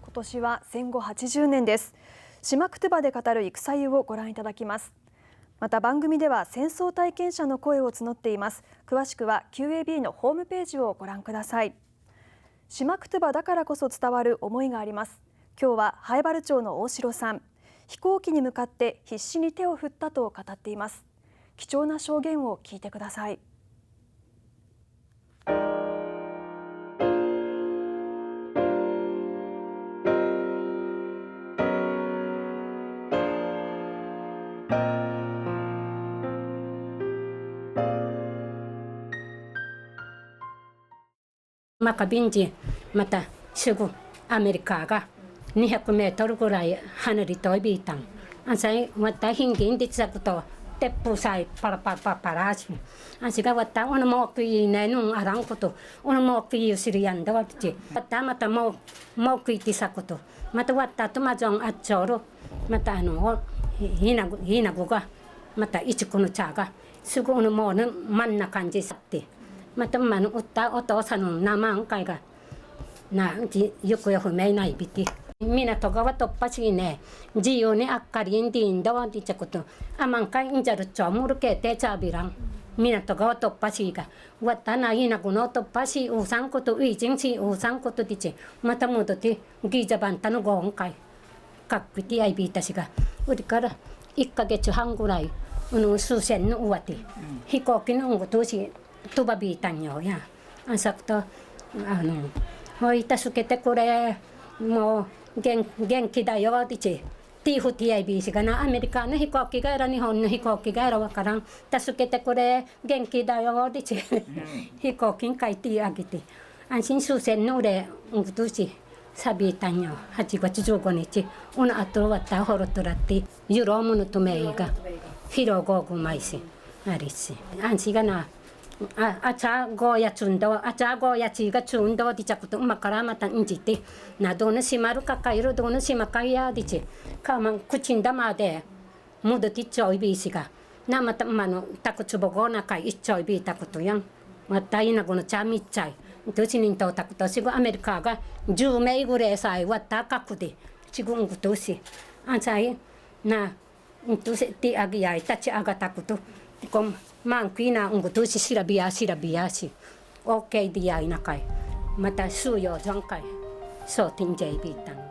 今年は戦後80年です。島クトゥバで語る戦湯をご覧いただきます。また番組では戦争体験者の声を募っています。詳しくは QAB のホームページをご覧ください。島クトゥバだからこそ伝わる思いがあります。今日は南風原町の大城さん、飛行機に向かって必死に手を振ったと語っています。貴重な証言を聞いてください。マカビンジまたすぐアメリカが200メートルぐらい離れていたん。あさいまたヒンギンディツァクト鉄砲さえパラパラパラパラし。あしがわたおのもくいねぬんあらんことおのもくいするやんだわち。わたまたもくいてさことまたわたとまじょんあっちょろまたひなごがまたいちこの茶がすぐおのもの真ん中にさって。またまのお父さんの名前会がなよくよくめないびて港川突破しね自由にあっかりんでいんだわってちゃことあまんかいんじゃるちょむるけてちゃびらん港川突破しがわたないなこの突破しうさんことういじんしうさんことでちまた戻ってギザバンタのごんかいかっくてあいびいたしがうりから1ヶ月半ぐらい数千のうわて飛行機のごとしとばびいたんよやあさくとほい助けてくれもう元気だよってちティーフティアイビーしがなアメリカの飛行機がやら日本の飛行機がやらわからん助けてくれ元気だよってち飛行機に書いてあげて安心数千の俺としさびいたんよ8月15日おのあとわったほろとらってユロームのとめいがヒロゴーグマイしありし安心がなあちゃごやつんどあちゃごやちがつんどでちゃくとまからまたんじてなどのしまるかかいるどのしまかいやでちかまんくちんだまでもどてちょいびしがなまたまのたくつぼごなかいちょいびたことやんまたいなこのちゃみっちゃいどちにんとたくとしごアメリカが10名ぐらいさいわたかくでちぐんぐとしあさいなんとせてあげやいたちあがたくとこんMangkina unggutu si sirabiasi oke dia inakai mata suyo jangkai so tinjai bitang